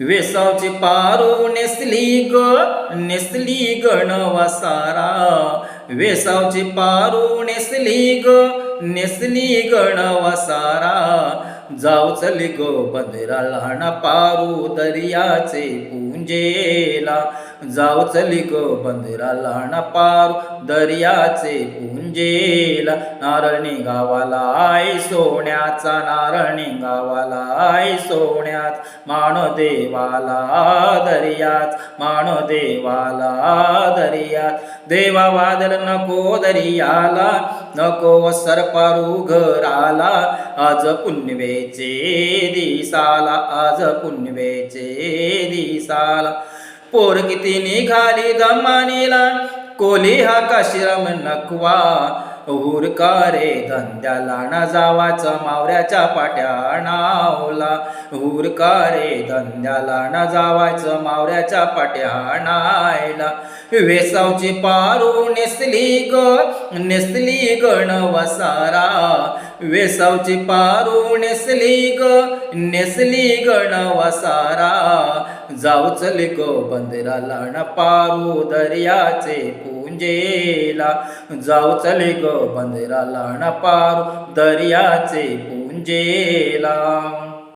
वेसावची पारू नेसली गण वसारा, वेसावची पारू नेसली गण वसारा, जाऊ चली गो बंदरा लहान पारू दर्याचे पुंजेला, जाऊ चली गो बंदरा लहान पारू दर्याचे पुंजेला, नारळ गावाला आई सोन्याचा, नारळ गावाला आई सोन्यात, मान देवाला दर्यात, मान देवाला दर्यात, देवा वादळ नको दर्याला, नको सरपारू घराला, आज पुण्यवेचे दिसाला, आज पुण्यवेचे दिसाला, पोर किती निघाली दमानीला, कोली हा काशीराम नकवा, हुरकारे धंद्याला ना जावाचं मावऱ्याच्या पाट्या नावला, हुरकारे धंद्याला ना जावाचं मावऱ्याच्या पाट्या नायला, वेसावची पारू नेसली गण वसारा, वेसावची पारू नेसली गण वसारा, जाऊ चली गो बंदराला न पारू दर्याचे पुंजेला, जाऊ चली गो बंदराला न पारू दर्याचे पुंजेला.